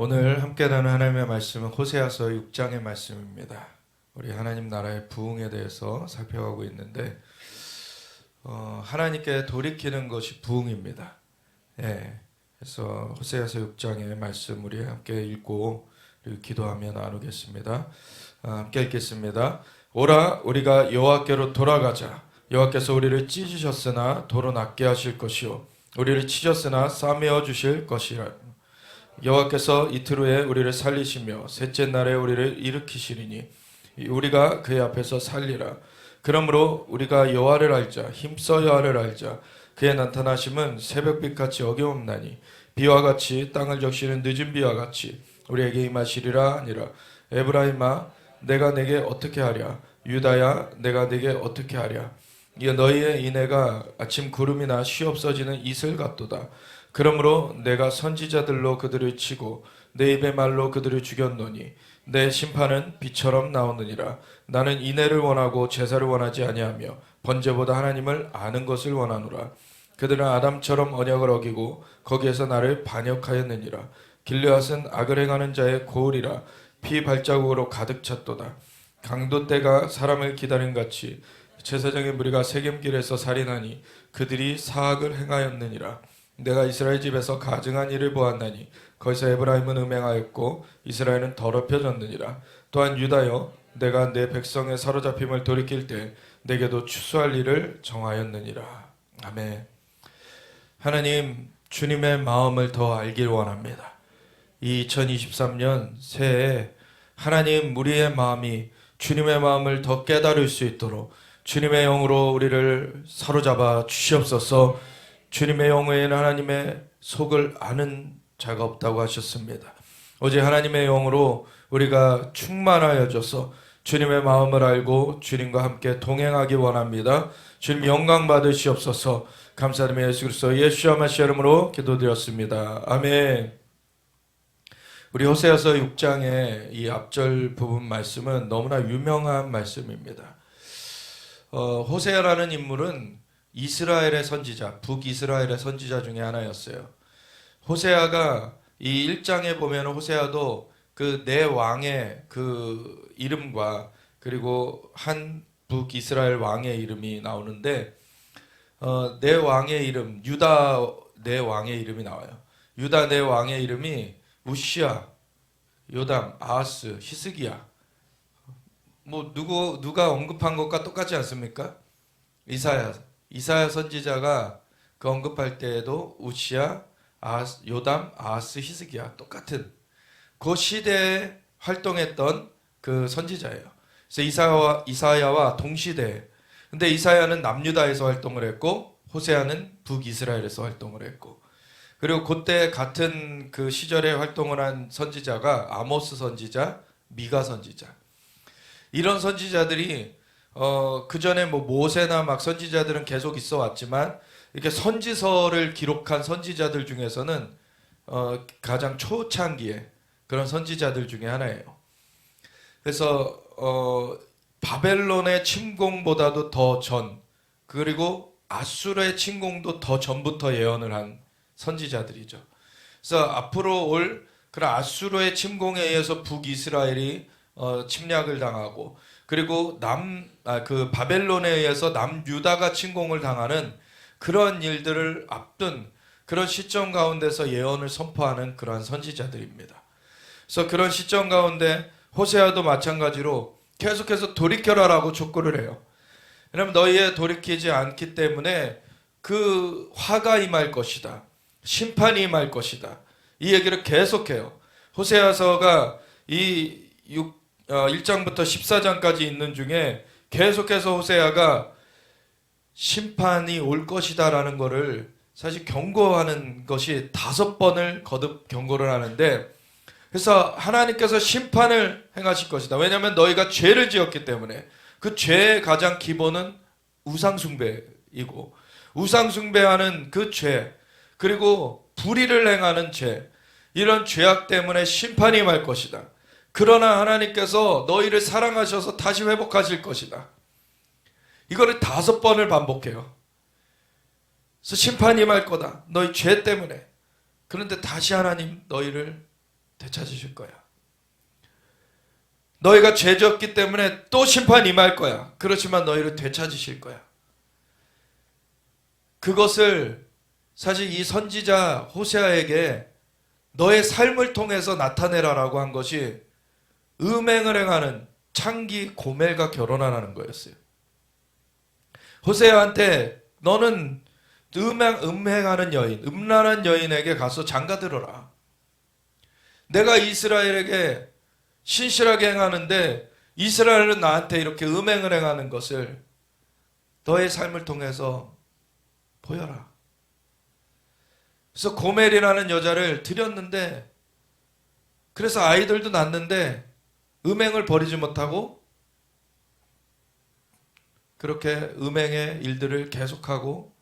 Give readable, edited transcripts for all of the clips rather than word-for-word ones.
오늘 함께 나눈 하나님의 말씀은 호세아서 6장의 말씀입니다. 우리 하나님 나라의 부흥에 대해서 살펴가고 있는데 하나님께 돌이키는 것이 부흥입니다. 그래서 호세아서 6장의 말씀 우리 함께 읽고 그리고 기도하며 나누겠습니다. 함께 읽겠습니다. 오라 우리가 여호와께로 돌아가자. 여호와께서 우리를 찢으셨으나 도로 낫게 하실 것이요 우리를 치셨으나 싸매어 주실 것이라. 여호와께서 이틀 후에 우리를 살리시며 셋째 날에 우리를 일으키시리니 우리가 그의 앞에서 살리라. 그러므로 우리가 여호와를 알자. 힘써 여호와를 알자. 그의 나타나심은 새벽빛같이 어겨움나니 비와 같이 땅을 적시는 늦은 비와 같이 우리에게 임하시리라 하니라. 에브라임아 내가 내게 어떻게 하랴. 유다야 내가 내게 어떻게 하랴. 이어 너희의 인애가 아침 구름이나 쉬없어지는 이슬 같도다. 그러므로 내가 선지자들로 그들을 치고 내 입의 말로 그들을 죽였노니 내 심판은 비처럼 나오느니라. 나는 인애를 원하고 제사를 원하지 아니하며 번제보다 하나님을 아는 것을 원하노라. 그들은 아담처럼 언약을 어기고 거기에서 나를 반역하였느니라. 길르앗은 악을 행하는 자의 고을이라. 피 발자국으로 가득 찼도다. 강도 때가 사람을 기다린 같이 제사장의 무리가 세겜길에서 살인하니 그들이 사악을 행하였느니라. 내가 이스라엘 집에서 가증한 일을 보았나니 거기서 에브라임은 음행하였고 이스라엘은 더럽혀졌느니라. 또한 유다여 내가 내 백성의 사로잡힘을 돌이킬 때 내게도 추수할 일을 정하였느니라. 아멘. 하나님 주님의 마음을 더 알길 원합니다. 이 2023년 새해에 하나님 우리의 마음이 주님의 마음을 더 깨달을 수 있도록 주님의 영으로 우리를 사로잡아 주시옵소서. 주님의 영에는 하나님의 속을 아는 자가 없다고 하셨습니다. 오직 하나님의 영으로 우리가 충만하여져서 주님의 마음을 알고 주님과 함께 동행하기 원합니다. 주님 영광 받으시옵소서. 감사드리며 예수 그리스도 예수와 마시아 이름으로 기도드렸습니다. 아멘. 우리 호세아서 6장의 이 앞절 부분 말씀은 너무나 유명한 말씀입니다. 호세아라는 인물은 이스라엘의 선지자, 북이스라엘의 선지자 중에 하나였어요. 호세아가 이 1장에 보면 호세아도 그 네 왕의 그 이름과 그리고 한 북이스라엘 왕의 이름이 나오는데 네 왕의 이름, 유다 네 왕의 이름이 나와요. 유다 네 왕의 이름이 우시야, 요담, 아하스, 히스기야. 뭐 누가 언급한 것과 똑같지 않습니까? 이사야 선지자가 그 언급할 때에도 우시야, 요담, 아하스, 히스기야 똑같은 그 시대에 활동했던 그 선지자예요. 그래서 이사야와 동시대. 근데 이사야는 남유다에서 활동을 했고 호세아는 북이스라엘에서 활동을 했고 그리고 그때 같은 그 시절에 활동을 한 선지자가 아모스 선지자, 미가 선지자. 이런 선지자들이 그 전에 뭐 모세나 막 선지자들은 계속 있어 왔지만 이렇게 선지서를 기록한 선지자들 중에서는 가장 초창기에 그런 선지자들 중에 하나예요. 그래서 바벨론의 침공보다도 더 전, 그리고 아수르의 침공도 더 전부터 예언을 한 선지자들이죠. 그래서 앞으로 올 그런 아수르의 침공에 의해서 북이스라엘이 침략을 당하고 그리고 그 바벨론에 의해서 남유다가 침공을 당하는 그런 일들을 앞둔 그런 시점 가운데서 예언을 선포하는 그러한 선지자들입니다. 그래서 그런 시점 가운데 호세아도 마찬가지로 계속해서 돌이켜라라고 촉구를 해요. 왜냐하면 너희에 돌이키지 않기 때문에 그 화가 임할 것이다. 심판이 임할 것이다. 이 얘기를 계속해요. 호세아서가 이 1장부터 14장까지 있는 중에 계속해서 호세아가 심판이 올 것이다 라는 것을 사실 경고하는 것이 5번을 거듭 경고를 하는데 그래서 하나님께서 심판을 행하실 것이다. 왜냐하면 너희가 죄를 지었기 때문에 그 죄의 가장 기본은 우상숭배이고 우상숭배하는 그 죄 그리고 불의를 행하는 죄 이런 죄악 때문에 심판이 임할 것이다. 그러나 하나님께서 너희를 사랑하셔서 다시 회복하실 것이다. 이거를 5번을 반복해요. 그래서 심판이 임할 거다. 너희 죄 때문에. 그런데 다시 하나님 너희를 되찾으실 거야. 너희가 죄졌기 때문에 또 심판 임할 거야. 그렇지만 너희를 되찾으실 거야. 그것을 사실 이 선지자 호세아에게 너의 삶을 통해서 나타내라라고 한 것이 음행을 행하는 창기 고멜과 결혼하라는 거였어요. 호세아한테 너는 음행하는 여인, 음란한 여인에게 가서 장가들어라. 내가 이스라엘에게 신실하게 행하는데 이스라엘은 나한테 이렇게 음행을 행하는 것을 너의 삶을 통해서 보여라. 그래서 고멜이라는 여자를 들였는데, 그래서 아이들도 낳는데 음행을 버리지 못하고 그렇게 음행의 일들을 계속하고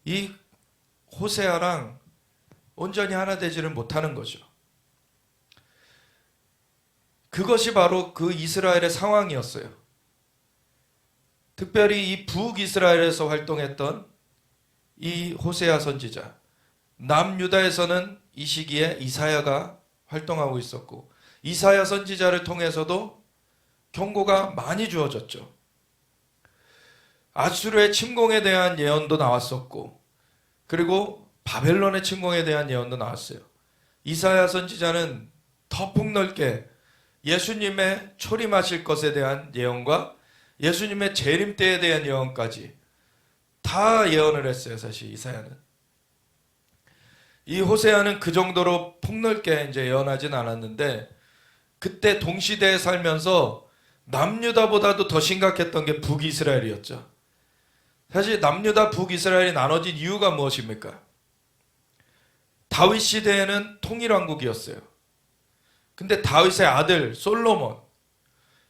이 호세아랑 온전히 하나 되지를 못하는 거죠. 그것이 바로 그 이스라엘의 상황이었어요. 특별히 이 북이스라엘에서 활동했던 이 호세아 선지자, 남유다에서는 이 시기에 이사야가 활동하고 있었고, 이사야 선지자를 통해서도 경고가 많이 주어졌죠. 아수르의 침공에 대한 예언도 나왔었고, 그리고 바벨론의 침공에 대한 예언도 나왔어요. 이사야 선지자는 더 폭넓게 예수님의 초림하실 것에 대한 예언과 예수님의 재림 때에 대한 예언까지 다 예언을 했어요. 사실 이사야는. 이 호세아는 그 정도로 폭넓게 이제 예언하진 않았는데, 그때 동시대에 살면서 남유다보다도 더 심각했던 게 북이스라엘이었죠. 사실 남유다 북이스라엘이 나눠진 이유가 무엇입니까? 다윗 시대에는 통일왕국이었어요. 근데 다윗의 아들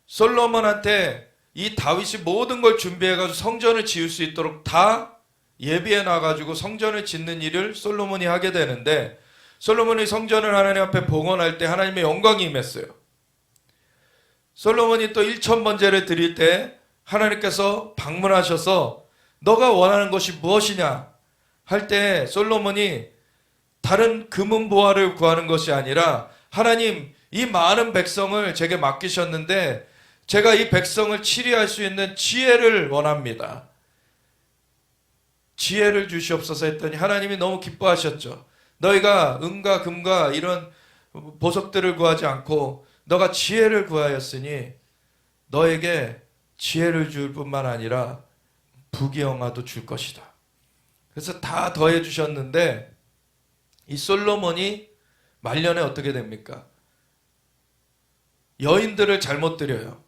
솔로몬한테 이 다윗이 모든 걸 준비해가지고 성전을 지을 수 있도록 다 예비해 놔가지고 성전을 짓는 일을 솔로몬이 하게 되는데, 솔로몬이 성전을 하나님 앞에 봉헌할 때 하나님의 영광이 임했어요. 솔로몬이 또 1000번제를 드릴 때 하나님께서 방문하셔서 너가 원하는 것이 무엇이냐 할 때 솔로몬이 다른 금은보화를 구하는 것이 아니라, 하나님 이 많은 백성을 제게 맡기셨는데 제가 이 백성을 치리할 수 있는 지혜를 원합니다. 지혜를 주시옵소서 했더니 하나님이 너무 기뻐하셨죠. 너희가 은과 금과 이런 보석들을 구하지 않고 너가 지혜를 구하였으니 너에게 지혜를 줄 뿐만 아니라 부귀영화도 줄 것이다. 그래서 다 더해 주셨는데, 이 솔로몬이 말년에 어떻게 됩니까? 여인들을 잘못 드려요.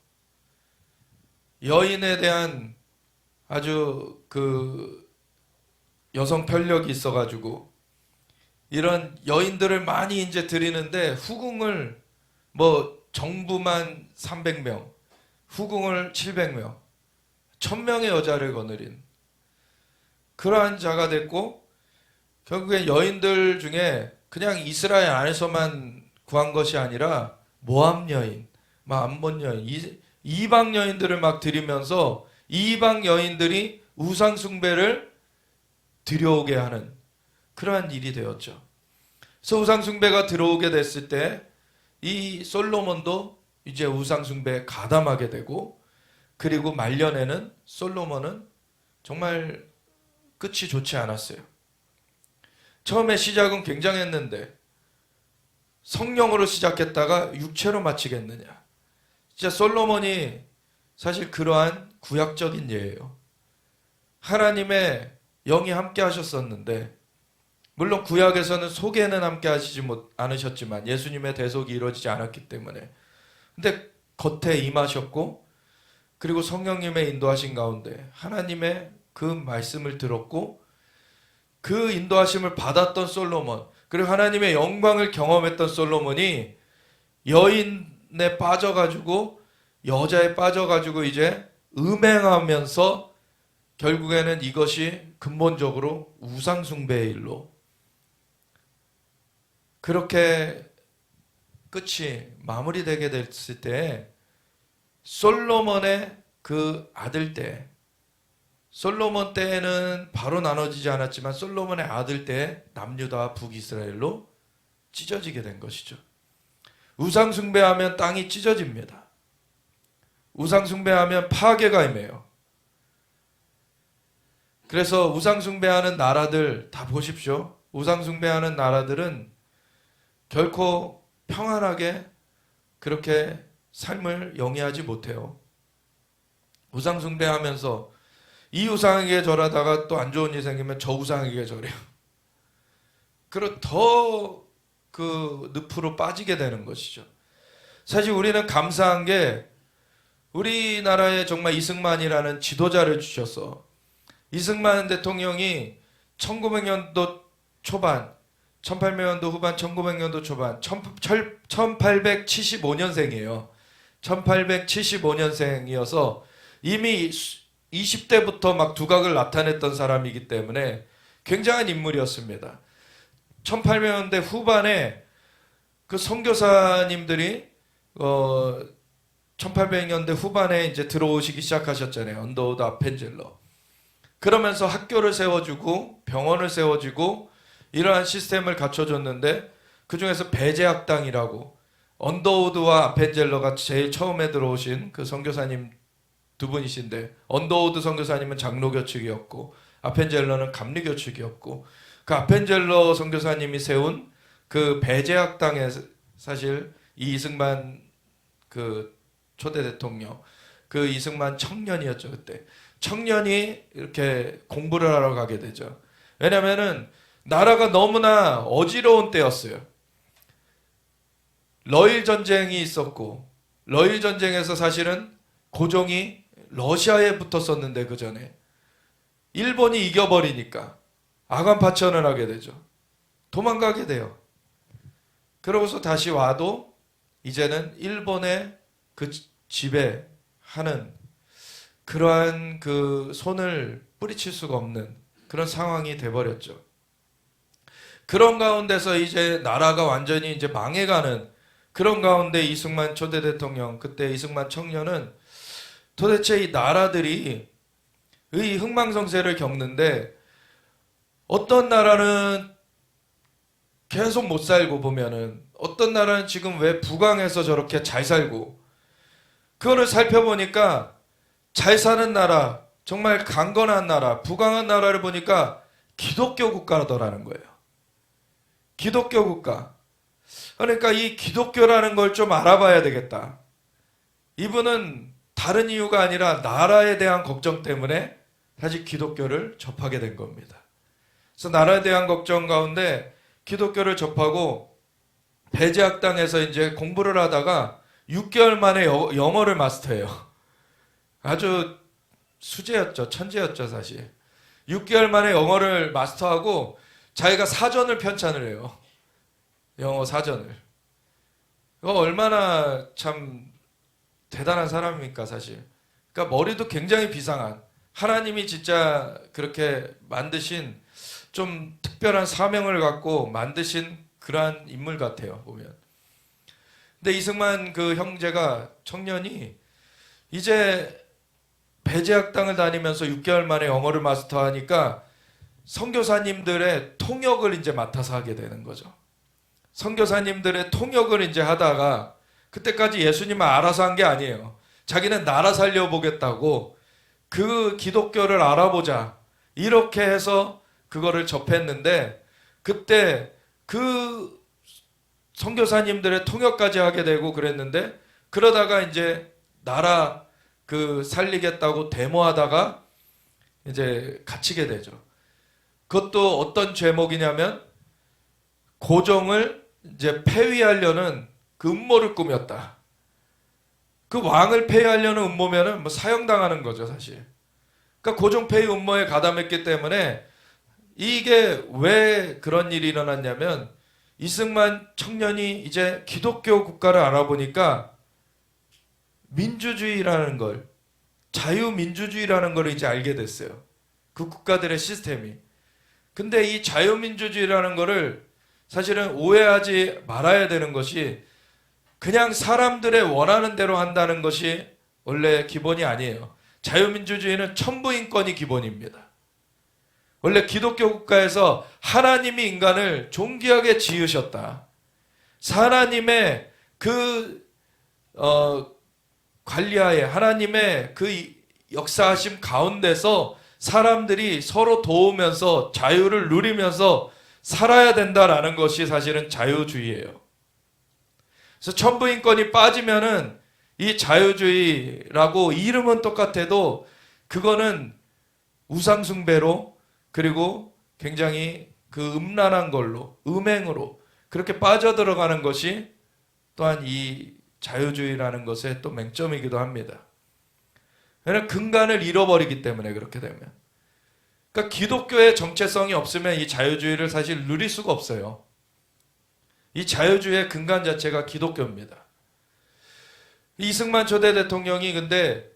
여인에 대한 아주 그 여성 편력이 있어가지고 이런 여인들을 많이 이제 드리는데, 후궁을 뭐 정부만 300명, 후궁을 700명, 1000명의 여자를 거느린 그러한 자가 됐고, 결국엔 여인들 중에 그냥 이스라엘 안에서만 구한 것이 아니라 모압 여인, 암몬 여인, 이방 여인들을 막 들이면서 이방 여인들이 우상 숭배를 들여오게 하는 그러한 일이 되었죠. 그래서 우상 숭배가 들어오게 됐을 때 이 솔로몬도 이제 우상 숭배에 가담하게 되고, 그리고 말년에는 솔로몬은 정말 끝이 좋지 않았어요. 처음에 시작은 굉장했는데 성령으로 시작했다가 육체로 마치겠느냐. 진짜 솔로몬이 사실 그러한 구약적인 예예요. 하나님의 영이 함께 하셨었는데, 물론 구약에서는 속에는 함께 하시지 않으셨지만 예수님의 대속이 이루어지지 않았기 때문에, 근데 겉에 임하셨고, 그리고 성령님의 인도하신 가운데 하나님의 그 말씀을 들었고 그 인도하심을 받았던 솔로몬, 그리고 하나님의 영광을 경험했던 솔로몬이 여인에 빠져가지고, 여자에 빠져가지고 이제 음행하면서 결국에는 이것이 근본적으로 우상숭배의 일로 그렇게 끝이 마무리되게 됐을 때, 솔로몬의 그 아들 때, 솔로몬 때에는 바로 나눠지지 않았지만 솔로몬의 아들 때 남유다와 북이스라엘로 찢어지게 된 것이죠. 우상 숭배하면 땅이 찢어집니다. 우상 숭배하면 파괴가 임해요. 그래서 우상 숭배하는 나라들 다 보십시오. 우상 숭배하는 나라들은 결코 평안하게 그렇게 삶을 영위하지 못해요. 우상 숭배하면서 이 우상에게 절하다가 또 안 좋은 일이 생기면 저 우상에게 절해요. 그럼 더 그 늪으로 빠지게 되는 것이죠. 사실 우리는 감사한 게 우리나라에 정말 이승만이라는 지도자를 주셔서 이승만 대통령이 1900년도 초반, 1800년도 후반, 1900년도 초반, 1875년생이에요. 1875년생이어서 이미 20대부터 막 두각을 나타냈던 사람이기 때문에 굉장한 인물이었습니다. 1800년대 후반에 그 선교사님들이 1800년대 후반에 이제 들어오시기 시작하셨잖아요. 언더우드 아펜젤러. 그러면서 학교를 세워주고 병원을 세워주고 이러한 시스템을 갖춰줬는데 그 중에서 배제학당이라고 언더우드와 아펜젤러가 제일 처음에 들어오신 그 선교사님 두 분이신데 언더우드 선교사님은 장로교 측이었고 아펜젤러는 감리교 측이었고 그 아펜젤러 선교사님이 세운 그 배제학당에 사실 이 이승만 그 초대 대통령 그 이승만 청년이었죠. 그때 청년이 이렇게 공부를 하러 가게 되죠. 왜냐면은 나라가 너무나 어지러운 때였어요. 러일 전쟁이 있었고 러일 전쟁에서 사실은 고종이 러시아에 붙었었는데 그 전에 일본이 이겨버리니까 아간 파천을 하게 되죠. 도망가게 돼요. 그러고서 다시 와도 이제는 일본의 그 지배하는 그러한 그 손을 뿌리칠 수가 없는 그런 상황이 돼버렸죠. 그런 가운데서 이제 나라가 완전히 이제 망해가는 그런 가운데 이승만 초대 대통령, 그때 이승만 청년은 도대체 이 나라들이 의 흥망성쇠를 겪는데 어떤 나라는 계속 못 살고 보면은 어떤 나라는 지금 왜 부강해서 저렇게 잘 살고 그거를 살펴보니까 잘 사는 나라, 정말 강건한 나라, 부강한 나라를 보니까 기독교 국가더라는 거예요. 기독교 국가. 그러니까 이 기독교라는 걸 좀 알아봐야 되겠다. 이분은 다른 이유가 아니라 나라에 대한 걱정 때문에 사실 기독교를 접하게 된 겁니다. 그래서 나라에 대한 걱정 가운데 기독교를 접하고 배제학당에서 이제 공부를 하다가 6개월 만에 영어를 마스터해요. 아주 수재였죠. 천재였죠, 사실. 6개월 만에 영어를 마스터하고 자기가 사전을 편찬을 해요. 영어 사전을. 이거 얼마나 참 대단한 사람입니까, 사실. 그러니까 머리도 굉장히 비상한 하나님이 진짜 그렇게 만드신 좀 특별한 사명을 갖고 만드신 그러한 인물 같아요, 보면. 근데 이승만 그 형제가 청년이 이제 배제학당을 다니면서 6개월 만에 영어를 마스터하니까 선교사님들의 통역을 이제 맡아서 하게 되는 거죠. 선교사님들의 통역을 이제 하다가 그때까지 예수님은 알아서 한 게 아니에요. 자기는 나라 살려보겠다고 그 기독교를 알아보자 이렇게 해서 그거를 접했는데 그때 그 선교사님들의 통역까지 하게 되고 그랬는데 그러다가 이제 나라 그 살리겠다고 데모하다가 이제 갇히게 되죠. 그것도 어떤 죄목이냐면 고종을 이제 폐위하려는 그 음모를 꾸몄다. 그 왕을 폐위하려는 음모면은 뭐 사형당하는 거죠, 사실. 그러니까 고종 폐위 음모에 가담했기 때문에 이게 왜 그런 일이 일어났냐면 이승만 청년이 이제 기독교 국가를 알아보니까 민주주의라는 걸, 자유민주주의라는 걸 이제 알게 됐어요. 그 국가들의 시스템이. 근데 이 자유민주주의라는 거를 사실은 오해하지 말아야 되는 것이 그냥 사람들의 원하는 대로 한다는 것이 원래 기본이 아니에요. 자유민주주의는 천부인권이 기본입니다. 원래 기독교 국가에서 하나님이 인간을 존귀하게 지으셨다. 하나님의 그 관리하에, 하나님의 그 역사하심 가운데서 사람들이 서로 도우면서 자유를 누리면서 살아야 된다라는 것이 사실은 자유주의예요. 그래서 천부인권이 빠지면은 이 자유주의라고 이름은 똑같아도 그거는 우상숭배로, 그리고 굉장히 그 음란한 걸로, 음행으로 그렇게 빠져들어가는 것이 또한 이 자유주의라는 것의 또 맹점이기도 합니다. 왜냐하면 근간을 잃어버리기 때문에 그렇게 되면. 그러니까 기독교의 정체성이 없으면 이 자유주의를 사실 누릴 수가 없어요. 이 자유주의의 근간 자체가 기독교입니다. 이승만 초대 대통령이 근데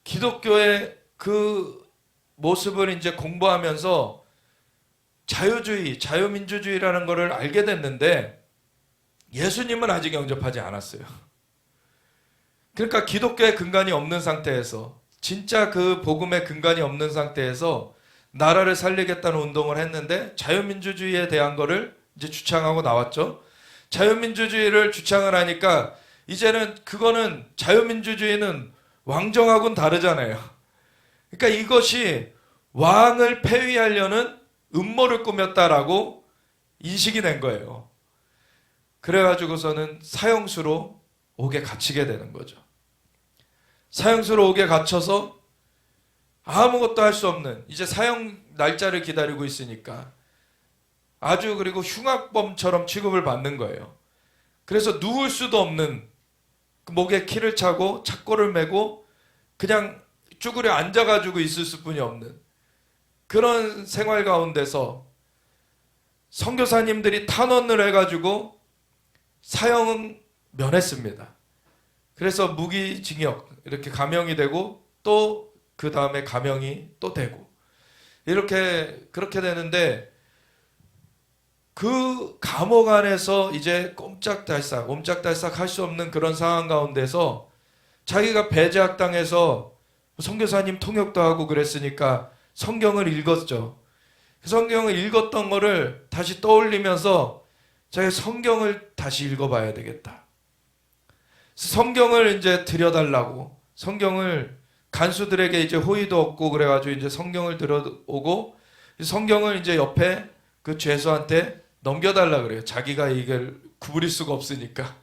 기독교의 그 모습을 이제 공부하면서 자유주의, 자유민주주의라는 것을 알게 됐는데 예수님은 아직 영접하지 않았어요. 그러니까 기독교의 근간이 없는 상태에서, 진짜 그 복음의 근간이 없는 상태에서 나라를 살리겠다는 운동을 했는데 자유민주주의에 대한 거를 이제 주창하고 나왔죠. 자유민주주의를 주창을 하니까 이제는 그거는, 자유민주주의는 왕정하고는 다르잖아요. 그러니까 이것이 왕을 폐위하려는 음모를 꾸몄다라고 인식이 된 거예요. 그래가지고서는 사형수로 옥에 갇히게 되는 거죠. 사형수로 옥에 갇혀서 아무것도 할 수 없는, 이제 사형 날짜를 기다리고 있으니까 아주, 그리고 흉악범처럼 취급을 받는 거예요. 그래서 누울 수도 없는, 목에 키를 차고 착고를 메고 그냥 쭈그려 앉아가지고 있을 수뿐이 없는 그런 생활 가운데서 선교사님들이 탄원을 해가지고 사형은 면했습니다. 그래서 무기징역 이렇게 감형이 되고 또 그 다음에 감형이 또 되고 이렇게 그렇게 되는데, 그 감옥 안에서 이제 옴짝달싹 할 수 없는 그런 상황 가운데서 자기가 배제학당에서 선교사님 통역도 하고 그랬으니까 성경을 읽었죠. 성경을 읽었던 거를 다시 떠올리면서 자기 성경을 다시 읽어봐야 되겠다. 성경을 이제 들여달라고, 성경을 간수들에게 이제 호의도 없고 그래가지고 이제 성경을 들어오고 성경을 이제 옆에 그 죄수한테 넘겨달라 그래요. 자기가 이걸 구부릴 수가 없으니까.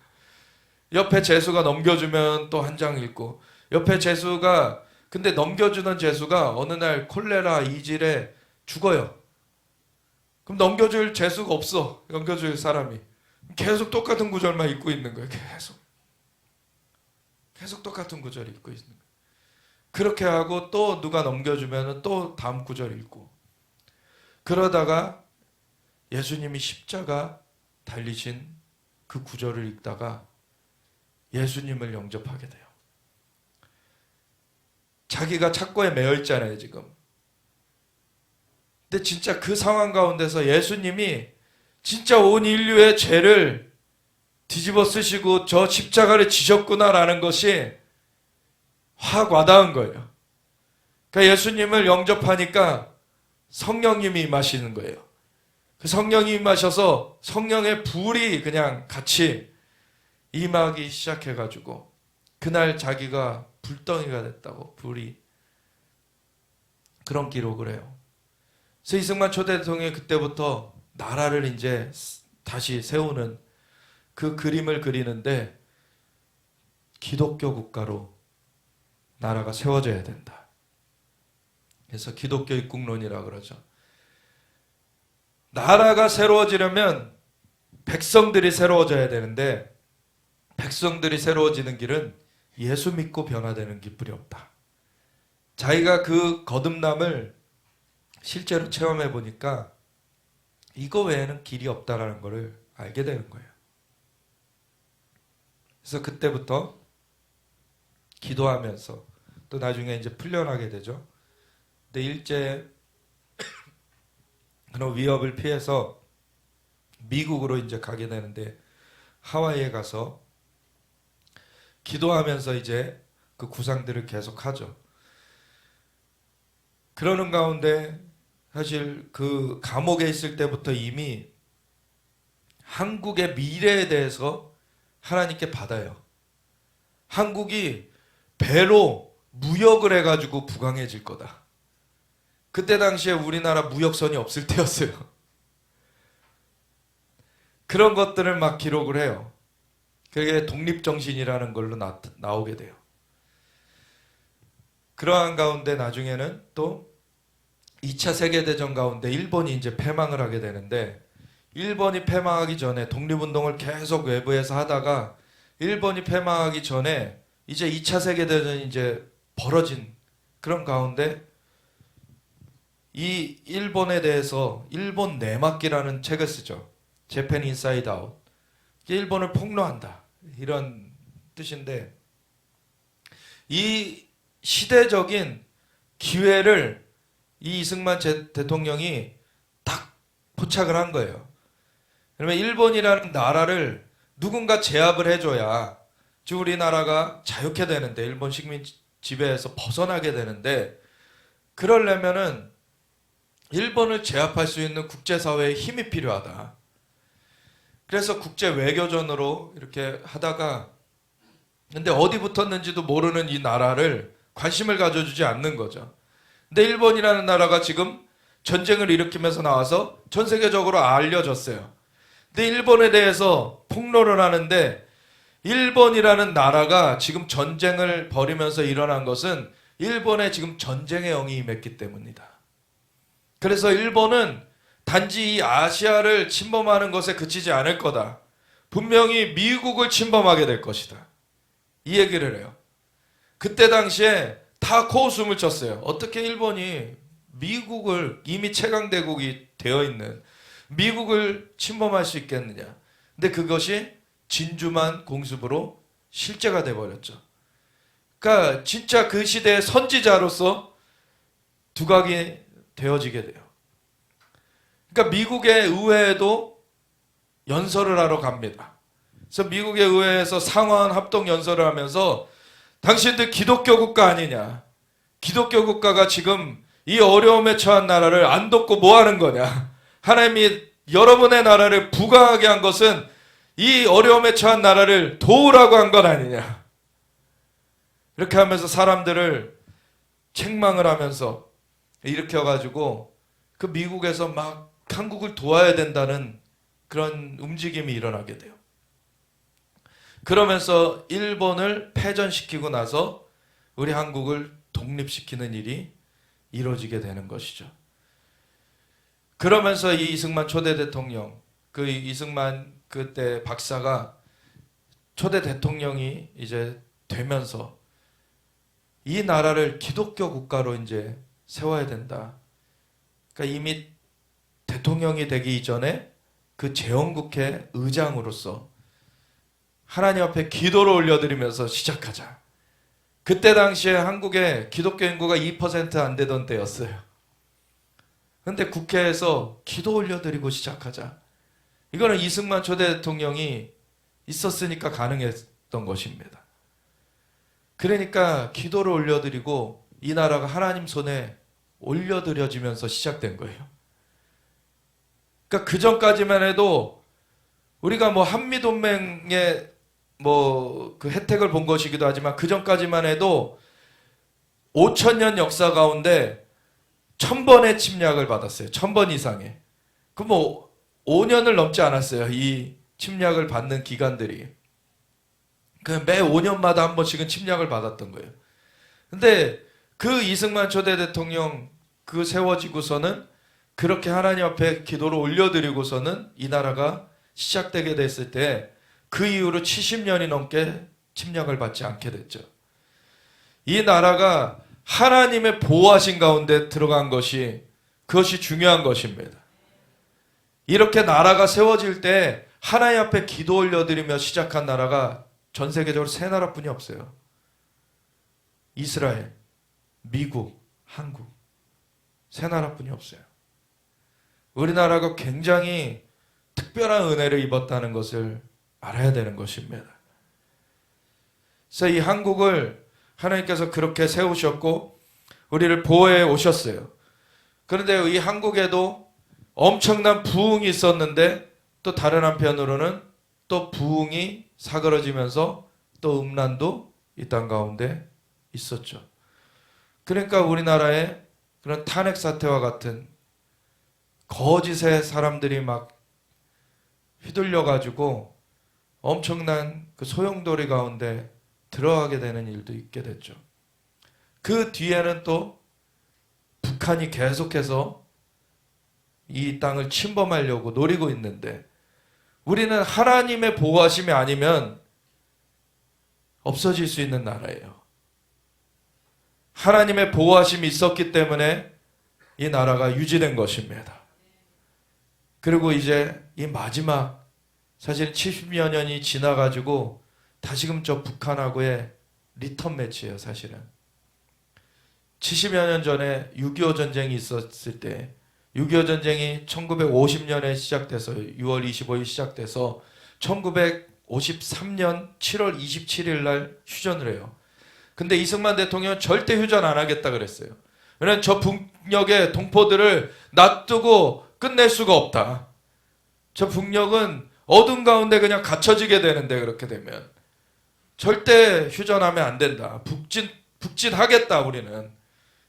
옆에 죄수가 넘겨주면 또 한 장 읽고, 옆에 죄수가, 근데 넘겨주는 죄수가 어느 날 콜레라 이질에 죽어요. 그럼 넘겨줄 죄수가 없어. 넘겨줄 사람이. 계속 똑같은 구절만 읽고 있는 거예요. 계속 똑같은 구절 읽고 있는 거예요. 그렇게 하고 또 누가 넘겨주면 또 다음 구절 읽고, 그러다가 예수님이 십자가 달리신 그 구절을 읽다가 예수님을 영접하게 돼요. 자기가 착고에 매여 있잖아요, 지금. 근데 진짜 그 상황 가운데서 예수님이 진짜 온 인류의 죄를 뒤집어 쓰시고 저 십자가를 지셨구나라는 것이 확 와닿은 거예요. 그러니까 예수님을 영접하니까 성령님이 임하시는 거예요. 그 성령이 임하셔서 성령의 불이 그냥 같이 임하기 시작해가지고 그날 자기가 불덩이가 됐다고, 불이. 그런 기록을 해요. 그래서 이승만 초대 대통령이 그때부터 나라를 이제 다시 세우는 그 그림을 그리는데, 기독교 국가로 나라가 세워져야 된다. 그래서 기독교 입국론이라 그러죠. 나라가 새로워지려면 백성들이 새로워져야 되는데, 백성들이 새로워지는 길은 예수 믿고 변화되는 길뿐이 없다. 자기가 그 거듭남을 실제로 체험해 보니까 이거 외에는 길이 없다라는 것을 알게 되는 거예요. 그래서 그때부터 기도하면서 또 나중에 이제 풀려나게 되죠. 근데 일제 그런 위협을 피해서 미국으로 이제 가게 되는데, 하와이에 가서 기도하면서 이제 그 구상들을 계속 하죠. 그러는 가운데 사실 그 감옥에 있을 때부터 이미 한국의 미래에 대해서 하나님께 받아요. 한국이 배로 무역을 해가지고 부강해질 거다. 그때 당시에 우리나라 무역선이 없을 때였어요. 그런 것들을 막 기록을 해요. 그게 독립정신이라는 걸로 나오게 돼요. 그러한 가운데 나중에는 또 2차 세계대전 가운데 일본이 이제 패망을 하게 되는데, 일본이 패망하기 전에 독립운동을 계속 외부에서 하다가 일본이 패망하기 전에 이제 2차 세계대전이 이제 벌어진 그런 가운데 이 일본에 대해서 일본 내막기라는 책을 쓰죠. Japan Inside Out. 일본을 폭로한다. 이런 뜻인데, 이 시대적인 기회를 이 이승만 대통령이 딱 포착을 한 거예요. 그러면 일본이라는 나라를 누군가 제압을 해줘야 즉 우리나라가 자유케 되는데, 일본 식민 지배에서 벗어나게 되는데, 그러려면은 일본을 제압할 수 있는 국제사회의 힘이 필요하다. 그래서 국제 외교전으로 이렇게 하다가, 근데 어디 붙었는지도 모르는 이 나라를 관심을 가져주지 않는 거죠. 근데 일본이라는 나라가 지금 전쟁을 일으키면서 나와서 전 세계적으로 알려졌어요. 근데 일본에 대해서 폭로를 하는데, 일본이라는 나라가 지금 전쟁을 벌이면서 일어난 것은 일본에 지금 전쟁의 영이 임했기 때문이다. 그래서 일본은 단지 이 아시아를 침범하는 것에 그치지 않을 거다. 분명히 미국을 침범하게 될 것이다. 이 얘기를 해요. 그때 당시에 다 코웃음을 쳤어요. 어떻게 일본이 미국을, 이미 최강대국이 되어 있는 미국을 침범할 수 있겠느냐. 근데 그것이 진주만 공습으로 실제가 돼버렸죠. 그러니까 진짜 그 시대의 선지자로서 두각이 되어지게 돼요. 그러니까 미국의 의회에도 연설을 하러 갑니다. 그래서 미국의 의회에서 상원 합동 연설을 하면서 당신들 기독교 국가 아니냐. 기독교 국가가 지금 이 어려움에 처한 나라를 안 돕고 뭐 하는 거냐. 하나님이 여러분의 나라를 부강하게 한 것은 이 어려움에 처한 나라를 도우라고 한 건 아니냐. 이렇게 하면서 사람들을 책망을 하면서 일으켜가지고 그 미국에서 막 한국을 도와야 된다는 그런 움직임이 일어나게 돼요. 그러면서 일본을 패전시키고 나서 우리 한국을 독립시키는 일이 이루어지게 되는 것이죠. 그러면서 이 이승만 초대 대통령, 그 이승만 그때 박사가 초대 대통령이 이제 되면서 이 나라를 기독교 국가로 이제 세워야 된다. 그러니까 이미 대통령이 되기 이전에 그 재헌국회 의장으로서 하나님 앞에 기도를 올려드리면서 시작하자. 그때 당시에 한국의 기독교 인구가 2% 안 되던 때였어요. 근데 국회에서 기도 올려드리고 시작하자. 이거는 이승만 초대 대통령이 있었으니까 가능했던 것입니다. 그러니까 기도를 올려드리고 이 나라가 하나님 손에 올려드려지면서 시작된 거예요. 그러니까 그 전까지만 해도 우리가 뭐 한미동맹의 뭐 그 혜택을 본 것이기도 하지만 그 전까지만 해도 5,000년 역사 가운데 1,000번의 침략을 받았어요. 1,000번 이상의. 그 뭐 5년을 넘지 않았어요. 이 침략을 받는 기간들이. 그냥 매 5년마다 한 번씩은 침략을 받았던 거예요. 근데 그 이승만 초대 대통령 그 세워지고서는 그렇게 하나님 앞에 기도를 올려드리고서는 이 나라가 시작되게 됐을 때 그 이후로 70년이 넘게 침략을 받지 않게 됐죠. 이 나라가 하나님의 보호하신 가운데 들어간 것이, 그것이 중요한 것입니다. 이렇게 나라가 세워질 때 하나님 앞에 기도 올려드리며 시작한 나라가 전 세계적으로 세 나라뿐이 없어요. 이스라엘, 미국, 한국. 세 나라뿐이 없어요. 우리나라가 굉장히 특별한 은혜를 입었다는 것을 알아야 되는 것입니다. 그래서 이 한국을 하나님께서 그렇게 세우셨고 우리를 보호해 오셨어요. 그런데 이 한국에도 엄청난 부흥이 있었는데 또 다른 한편으로는 또 부흥이 사그러지면서 또 음란도 이 땅 가운데 있었죠. 그러니까 우리나라에 그런 탄핵 사태와 같은 거짓의 사람들이 막 휘둘려 가지고 엄청난 그 소용돌이 가운데 들어가게 되는 일도 있게 됐죠. 그 뒤에는 또 북한이 계속해서 이 땅을 침범하려고 노리고 있는데, 우리는 하나님의 보호하심이 아니면 없어질 수 있는 나라예요. 하나님의 보호하심이 있었기 때문에 이 나라가 유지된 것입니다. 그리고 이제 이 마지막 사실 70여 년이 지나가지고 다시금 저 북한하고의 리턴 매치예요. 사실은 70여 년 전에 6.25 전쟁이 있었을 때, 6.25 전쟁이 1950년에 시작돼서 6월 25일 시작돼서 1953년 7월 27일 날 휴전을 해요. 근데 이승만 대통령은 절대 휴전 안 하겠다 그랬어요. 왜냐하면 저 북녘의 동포들을 놔두고 끝낼 수가 없다. 저 북녘은 어둠 가운데 그냥 갇혀지게 되는데, 그렇게 되면 절대 휴전하면 안 된다. 북진하겠다 우리는.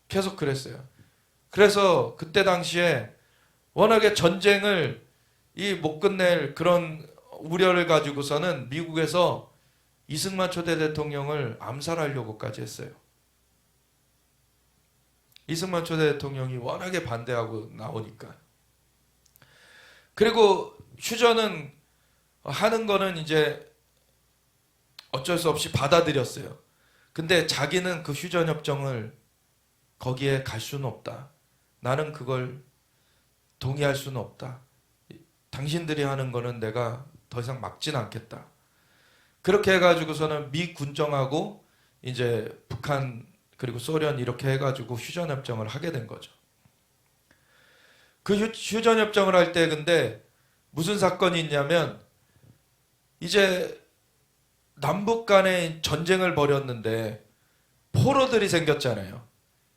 계속 그랬어요. 그래서 그때 당시에 워낙에 전쟁을 못 끝낼 그런 우려를 가지고서는 미국에서 이승만 초대 대통령을 암살하려고까지 했어요. 이승만 초대 대통령이 워낙에 반대하고 나오니까. 그리고 휴전은 하는 거는 이제 어쩔 수 없이 받아들였어요. 근데 자기는 그 휴전협정을 거기에 갈 수는 없다. 나는 그걸 동의할 수는 없다. 당신들이 하는 거는 내가 더 이상 막지는 않겠다. 그렇게 해가지고서는 미 군정하고 이제 북한 그리고 소련 이렇게 해가지고 휴전협정을 하게 된 거죠. 그 휴전협정을 할 때 근데 무슨 사건이 있냐면, 이제 남북 간에 전쟁을 벌였는데 포로들이 생겼잖아요.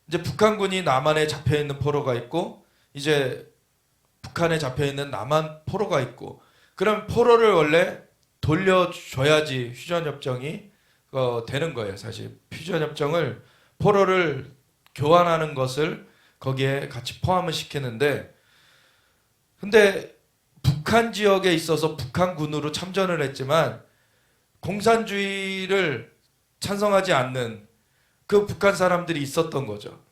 이제 북한군이 남한에 잡혀있는 포로가 있고, 이제 북한에 잡혀있는 남한 포로가 있고, 그럼 포로를 원래 돌려줘야지 휴전협정이 되는 거예요. 사실 휴전협정을 포로를 교환하는 것을 거기에 같이 포함을 시키는데, 근데 북한 지역에 있어서 북한군으로 참전을 했지만 공산주의를 찬성하지 않는 그 북한 사람들이 있었던 거죠.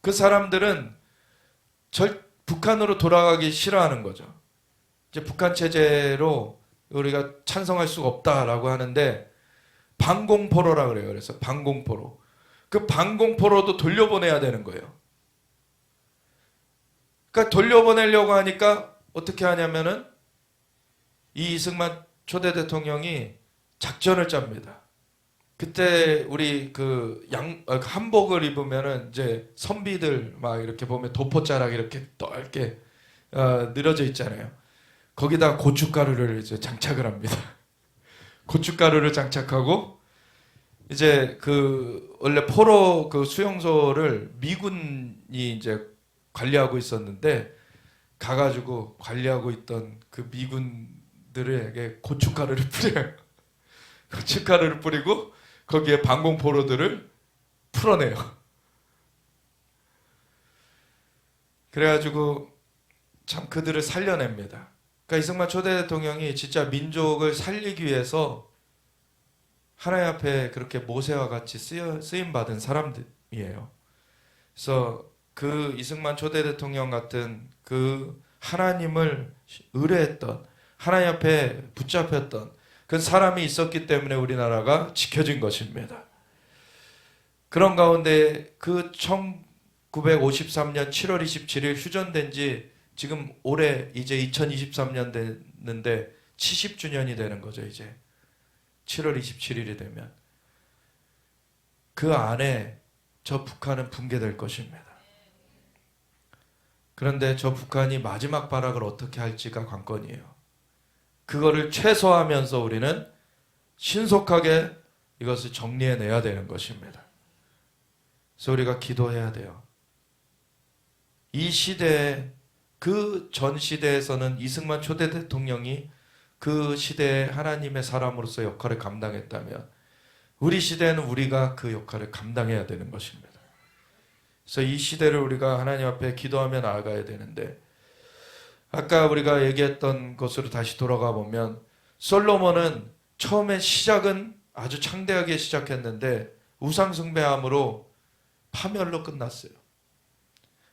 그 사람들은 북한으로 돌아가기 싫어하는 거죠. 이제 북한 체제로 우리가 찬성할 수가 없다라고 하는데, 반공포로라 그래요. 그래서 반공포로. 그 반공포로도 돌려보내야 되는 거예요. 그러니까 돌려보내려고 하니까 어떻게 하냐면은 이 이승만 초대 대통령이 작전을 짭니다. 그때 우리 한복을 입으면은 이제 선비들 막 이렇게 보면 도포자락 이렇게 넓게 늘어져 있잖아요. 거기다 고춧가루를 이제 장착을 합니다. 고춧가루를 장착하고, 이제 원래 포로 수용소를 미군이 이제 관리하고 있었는데, 가가지고 관리하고 있던 그 미군들에게 고춧가루를 뿌려요. 고춧가루를 뿌리고 거기에 반공포로들을 풀어내요. 그래가지고 참 그들을 살려냅니다. 그러니까 이승만 초대 대통령이 진짜 민족을 살리기 위해서 하나님 앞에 그렇게 모세와 같이 쓰임 받은 사람들이에요. 그래서 그 이승만 초대 대통령 같은 그 하나님을 의뢰했던, 하나님 앞에 붙잡혔던 그 사람이 있었기 때문에 우리나라가 지켜진 것입니다. 그런 가운데 그 1953년 7월 27일 휴전된 지 지금 올해 이제 2023년 됐는데 70주년이 되는 거죠. 이제 7월 27일이 되면 그 안에 저 북한은 붕괴될 것입니다. 그런데 저 북한이 마지막 발악을 어떻게 할지가 관건이에요. 그거를 최소화하면서 우리는 신속하게 이것을 정리해내야 되는 것입니다. 그래서 우리가 기도해야 돼요. 이 시대에 그 전 시대에서는 이승만 초대 대통령이 그 시대에 하나님의 사람으로서 역할을 감당했다면 우리 시대에는 우리가 그 역할을 감당해야 되는 것입니다. 그래서 이 시대를 우리가 하나님 앞에 기도하며 나아가야 되는데, 아까 우리가 얘기했던 것으로 다시 돌아가 보면 솔로몬은 처음에 시작은 아주 창대하게 시작했는데 우상 숭배함으로 파멸로 끝났어요.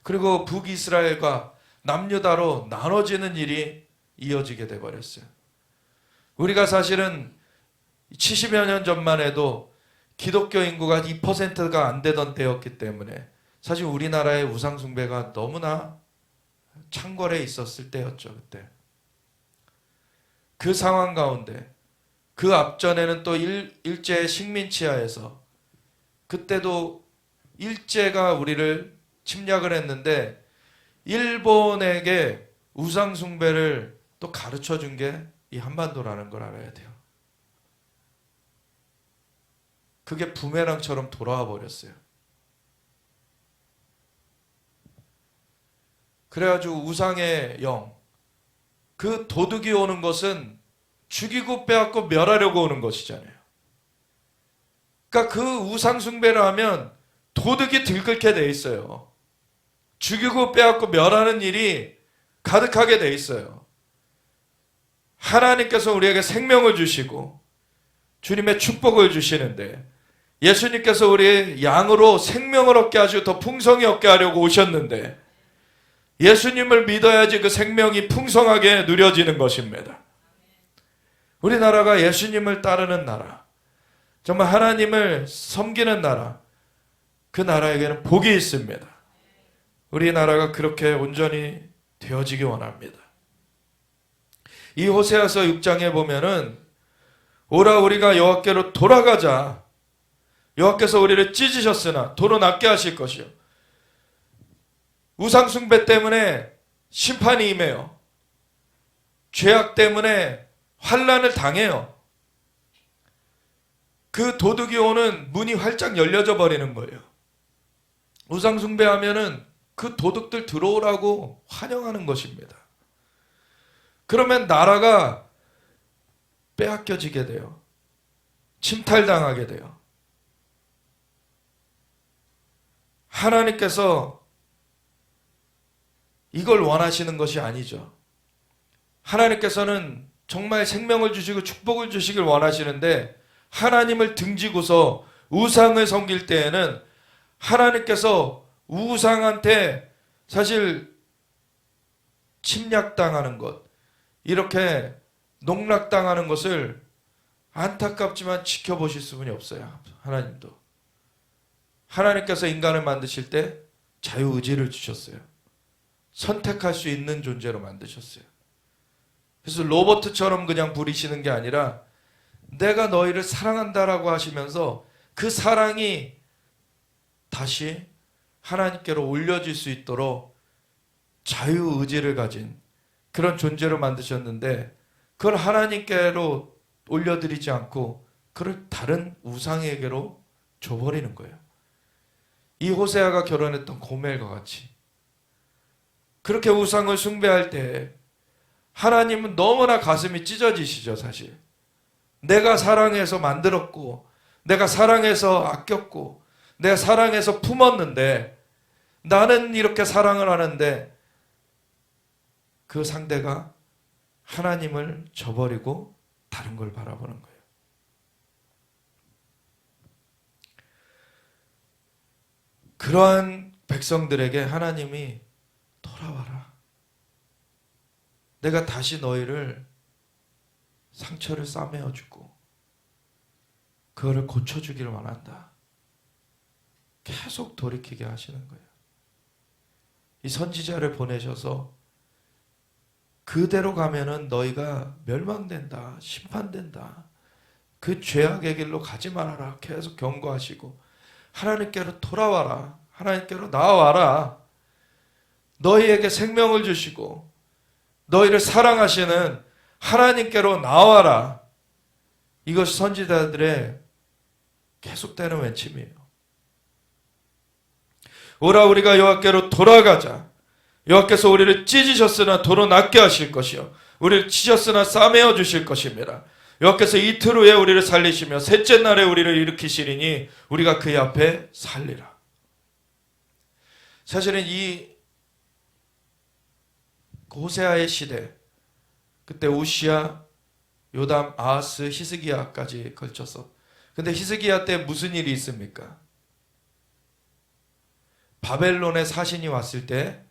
그리고 북이스라엘과 남유다로 나눠지는 일이 이어지게 돼버렸어요. 우리가 사실은 70여 년 전만 해도 기독교 인구가 2%가 안 되던 때였기 때문에 사실 우리나라의 우상 숭배가 너무나 창궐해 있었을 때였죠. 그때 그 상황 가운데 그 앞전에는 또 일제의 식민치하에서 그때도 일제가 우리를 침략을 했는데 일본에게 우상 숭배를 또 가르쳐 준 게 이 한반도라는 걸 알아야 돼요. 그게 부메랑처럼 돌아와 버렸어요. 그래가지고 우상의 영, 그 도둑이 오는 것은 죽이고 빼앗고 멸하려고 오는 것이잖아요. 그러니까 그 우상 숭배를 하면 도둑이 들끓게 돼 있어요. 죽이고 빼앗고 멸하는 일이 가득하게 돼 있어요. 하나님께서 우리에게 생명을 주시고 주님의 축복을 주시는데, 예수님께서 우리의 양으로 생명을 얻게 하시고 더 풍성히 얻게 하려고 오셨는데, 예수님을 믿어야지 그 생명이 풍성하게 누려지는 것입니다. 우리나라가 예수님을 따르는 나라, 정말 하나님을 섬기는 나라, 그 나라에게는 복이 있습니다. 우리나라가 그렇게 온전히 되어지기 원합니다. 이 호세아서 6장에 보면은 오라 우리가 여호와께로 돌아가자. 여호와께서 우리를 찢으셨으나 도로 낫게 하실 것이요. 우상 숭배 때문에 심판이 임해요. 죄악 때문에 환난을 당해요. 그 도둑이 오는 문이 활짝 열려져 버리는 거예요. 우상 숭배하면은 그 도둑들 들어오라고 환영하는 것입니다. 그러면 나라가 빼앗겨지게 돼요. 침탈당하게 돼요. 하나님께서 이걸 원하시는 것이 아니죠. 하나님께서는 정말 생명을 주시고 축복을 주시길 원하시는데, 하나님을 등지고서 우상을 섬길 때에는 하나님께서 우상한테 사실 침략당하는 것, 이렇게 농락당하는 것을 안타깝지만 지켜보실 수분이 없어요. 하나님도. 하나님께서 인간을 만드실 때 자유의지를 주셨어요. 선택할 수 있는 존재로 만드셨어요. 그래서 로봇처럼 그냥 부리시는 게 아니라 내가 너희를 사랑한다라고 하시면서 그 사랑이 다시 하나님께로 올려질 수 있도록 자유의지를 가진 그런 존재로 만드셨는데, 그걸 하나님께로 올려드리지 않고 그걸 다른 우상에게로 줘버리는 거예요. 이 호세아가 결혼했던 고멜과 같이 그렇게 우상을 숭배할 때 하나님은 너무나 가슴이 찢어지시죠. 사실 내가 사랑해서 만들었고, 내가 사랑해서 아꼈고, 내가 사랑해서 품었는데, 나는 이렇게 사랑을 하는데 그 상대가 하나님을 저버리고 다른 걸 바라보는 거예요. 그러한 백성들에게 하나님이 돌아와라. 내가 다시 너희를 상처를 싸매어주고 그거를 고쳐주기를 원한다. 계속 돌이키게 하시는 거예요. 이 선지자를 보내셔서 그대로 가면은 너희가 멸망된다, 심판된다, 그 죄악의 길로 가지 말아라 계속 경고하시고, 하나님께로 돌아와라, 하나님께로 나와라, 너희에게 생명을 주시고 너희를 사랑하시는 하나님께로 나와라. 이것이 선지자들의 계속되는 외침이에요. 오라 우리가 여호와께로 돌아가자. 여호와께서 우리를 찢으셨으나 도로 낫게 하실 것이요 우리를 치셨으나 싸매어 주실 것입니다. 여호와께서 이틀 후에 우리를 살리시며 셋째 날에 우리를 일으키시리니 우리가 그의 앞에 살리라. 사실은 이 호세아의 시대, 그때 우시야, 요담, 아하스, 히스기야까지 걸쳐서, 근데 히스기야 때 무슨 일이 있습니까? 바벨론의 사신이 왔을 때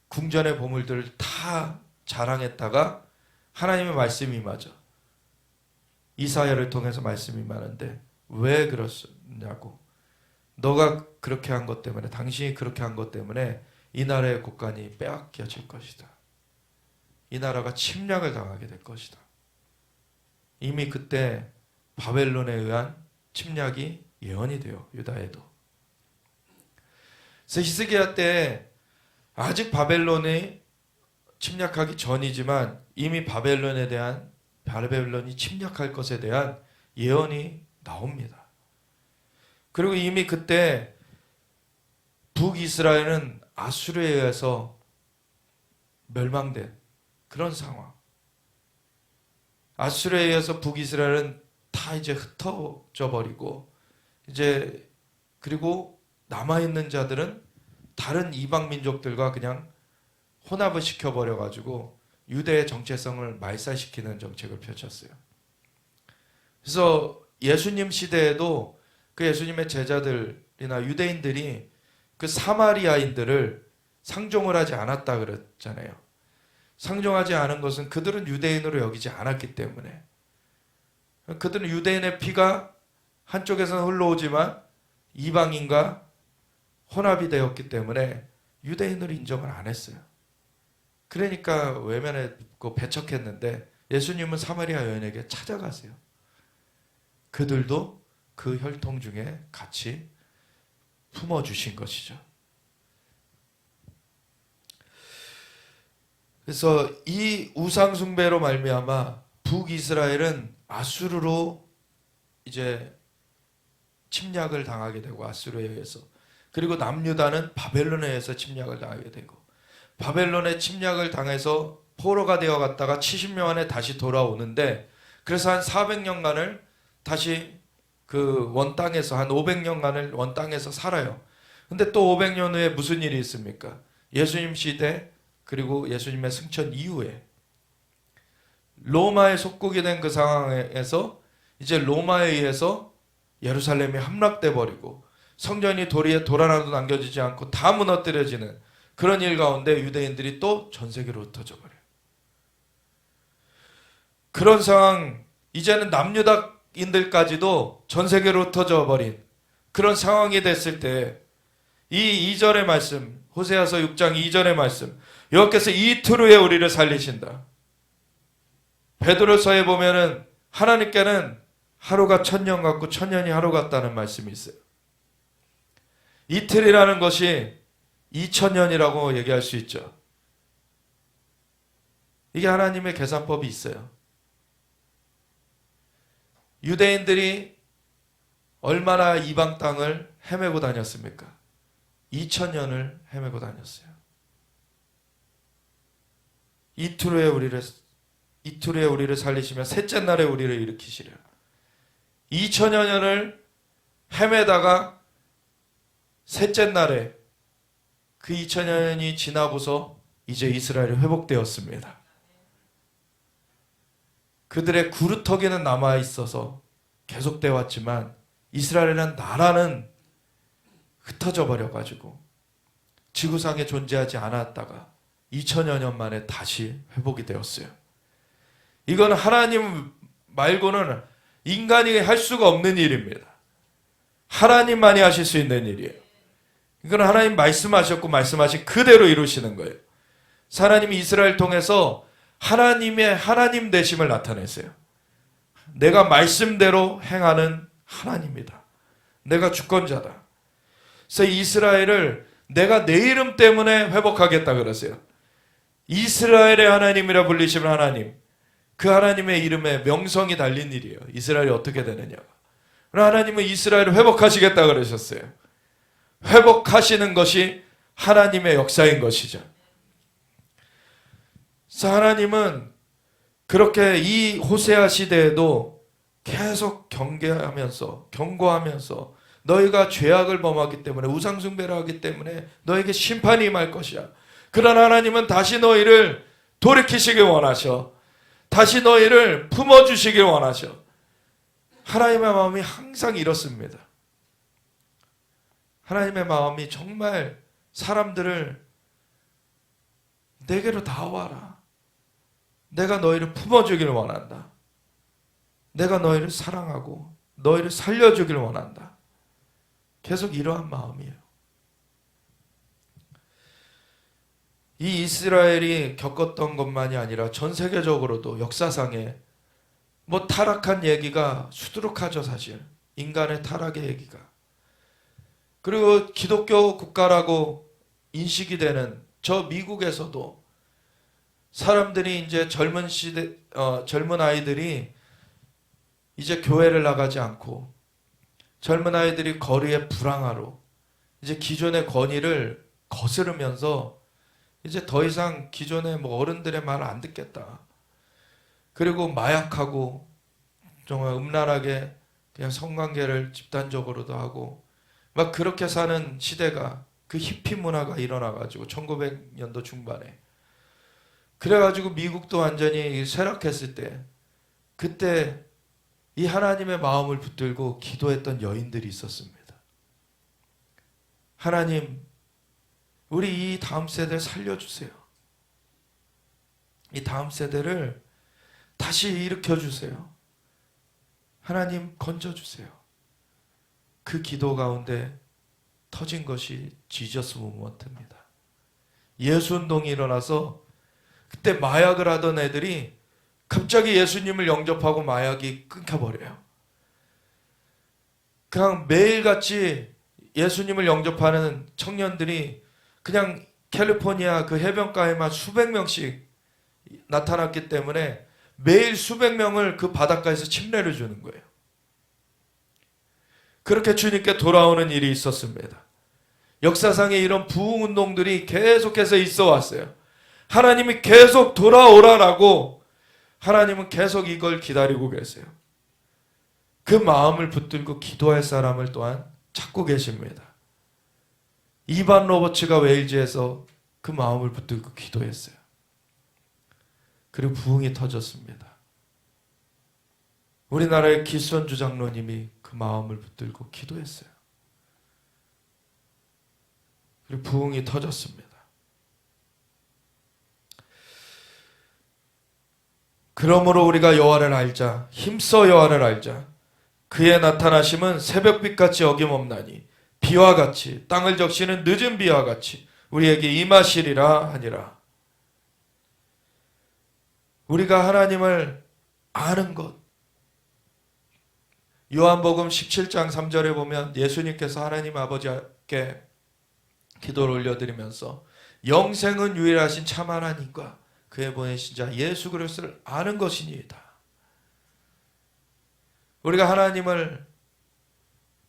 궁전의 보물들을 다 자랑했다가 하나님의 말씀이 임하죠. 이사야를 통해서 말씀이 임하는데 왜 그러냐고, 너가 그렇게 한 것 때문에, 당신이 그렇게 한 것 때문에 이 나라의 국간이 빼앗겨질 것이다. 이 나라가 침략을 당하게 될 것이다. 이미 그때 바벨론에 의한 침략이 예언이 돼요. 유다에도. 그래서 히스기야 때 아직 바벨론이 침략하기 전이지만 이미 바벨론이 침략할 것에 대한 예언이 나옵니다. 그리고 이미 그때 북이스라엘은 아수르에 의해서 멸망된 그런 상황. 아수르에 의해서 북이스라엘은 다 이제 흩어져 버리고, 이제 그리고 남아있는 자들은 다른 이방 민족들과 그냥 혼합을 시켜버려 가지고 유대의 정체성을 말살시키는 정책을 펼쳤어요. 그래서 예수님 시대에도 그 예수님의 제자들이나 유대인들이 그 사마리아인들을 상종을 하지 않았다 그랬잖아요. 상종하지 않은 것은 그들은 유대인으로 여기지 않았기 때문에, 그들은 유대인의 피가 한쪽에서는 흘러오지만 이방인과 혼합이 되었기 때문에 유대인으로 인정을 안 했어요. 그러니까 외면했고 배척했는데 예수님은 사마리아 여인에게 찾아가세요. 그들도 그 혈통 중에 같이 품어주신 것이죠. 그래서 이 우상숭배로 말미암아 북이스라엘은 아수르로 이제 침략을 당하게 되고, 아수르에 의해서, 그리고 남유다는 바벨론에 의해서 침략을 당하게 되고, 바벨론의 침략을 당해서 포로가 되어 갔다가 70년 안에 다시 돌아오는데, 그래서 한 400년간을 다시 그 원땅에서, 한 500년간을 원땅에서 살아요. 근데 또 500년 후에 무슨 일이 있습니까? 예수님 시대, 그리고 예수님의 승천 이후에 로마의 속국이 된 그 상황에서 이제 로마에 의해서 예루살렘이 함락돼 버리고 성전이 도리에 돌 하나도 남겨지지 않고 다 무너뜨려지는 그런 일 가운데 유대인들이 또 전 세계로 흩어져 버려요. 그런 상황, 이제는 남유다인들까지도 전 세계로 흩어져 버린 그런 상황이 됐을 때 이 2절의 말씀, 호세아서 6장 2절의 말씀, 여호와께서 이틀 후에 우리를 살리신다. 베드로서에 보면은 하나님께는 하루가 1000년 같고 1000년이 하루 같다는 말씀이 있어요. 이틀이라는 것이 2000년이라고 얘기할 수 있죠. 이게 하나님의 계산법이 있어요. 유대인들이 얼마나 이방 땅을 헤매고 다녔습니까? 2000년을 헤매고 다녔어요. 이틀 후에 우리를 살리시며 셋째 날에 우리를 일으키시려. 2000여 년을 헤매다가 셋째 날에 그 2000여 년이 지나고서 이제 이스라엘이 회복되었습니다. 그들의 구루터기는 남아 있어서 계속되어 왔지만 이스라엘이라는 나라는 흩어져 버려가지고 지구상에 존재하지 않았다가 2000여 년 만에 다시 회복이 되었어요. 이건 하나님 말고는 인간이 할 수가 없는 일입니다. 하나님만이 하실 수 있는 일이에요. 이건 하나님 말씀하셨고 말씀하신 그대로 이루시는 거예요. 하나님이 이스라엘 통해서 하나님의 하나님 되심을 나타냈어요. 내가 말씀대로 행하는 하나님이다. 내가 주권자다. 그래서 이스라엘을 내가 내 이름 때문에 회복하겠다 그러세요. 이스라엘의 하나님이라 불리시는 하나님, 그 하나님의 이름에 명성이 달린 일이에요. 이스라엘이 어떻게 되느냐. 하나님은 이스라엘을 회복하시겠다 그러셨어요. 회복하시는 것이 하나님의 역사인 것이죠. 그래서 하나님은 그렇게 이 호세아 시대에도 계속 경고하면서 너희가 죄악을 범하기 때문에, 우상 숭배를 하기 때문에 너에게 심판이 임할 것이야. 그러나 하나님은 다시 너희를 돌이키시길 원하셔. 다시 너희를 품어주시길 원하셔. 하나님의 마음이 항상 이렇습니다. 하나님의 마음이 정말 사람들을 내게로 나와라. 내가 너희를 품어주길 원한다. 내가 너희를 사랑하고 너희를 살려주길 원한다. 계속 이러한 마음이에요. 이 이스라엘이 겪었던 것만이 아니라 전 세계적으로도 역사상에 뭐 타락한 얘기가 수두룩하죠, 사실. 인간의 타락의 얘기가. 그리고 기독교 국가라고 인식이 되는 저 미국에서도 사람들이 이제 젊은 아이들이 이제 교회를 나가지 않고, 젊은 아이들이 거리의 불황화로 이제 기존의 권위를 거스르면서 이제 더 이상 기존의 뭐 어른들의 말을 안 듣겠다. 그리고 마약하고 정말 음란하게 그냥 성관계를 집단적으로도 하고 막 그렇게 사는 시대가, 그 히피 문화가 일어나가지고 1900년도 중반에, 그래가지고 미국도 완전히 쇠락했을 때, 그때 이 하나님의 마음을 붙들고 기도했던 여인들이 있었습니다. 하나님, 우리 이 다음 세대를 살려주세요. 이 다음 세대를 다시 일으켜주세요. 하나님, 건져주세요. 그 기도 가운데 터진 것이 지저스 무브먼트입니다. 예수운동이 일어나서 그때 마약을 하던 애들이 갑자기 예수님을 영접하고 마약이 끊겨버려요. 그냥 매일같이 예수님을 영접하는 청년들이 그냥 캘리포니아 그 해변가에만 수백 명씩 나타났기 때문에 매일 수백 명을 그 바닷가에서 침례를 주는 거예요. 그렇게 주님께 돌아오는 일이 있었습니다. 역사상에 이런 부흥운동들이 계속해서 있어 왔어요. 하나님이 계속 돌아오라라고 하나님은 계속 이걸 기다리고 계세요. 그 마음을 붙들고 기도할 사람을 또한 찾고 계십니다. 이반 로버츠가 웨일즈에서 그 마음을 붙들고 기도했어요. 그리고 부흥이 터졌습니다. 우리나라의 기수원주 장로님이 그 마음을 붙들고 기도했어요. 그리고 부흥이 터졌습니다. 그러므로 우리가 여호와를 알자. 힘써 여호와를 알자. 그의 나타나심은 새벽빛같이 어김없나니 비와 같이, 땅을 적시는 늦은 비와 같이 우리에게 임하시리라 하니라. 우리가 하나님을 아는 것. 요한복음 17장 3절에 보면 예수님께서 하나님 아버지께 기도를 올려드리면서 영생은 유일하신 참 하나님과 그의 보내신 자 예수 그리스도를 아는 것이니이다. 우리가 하나님을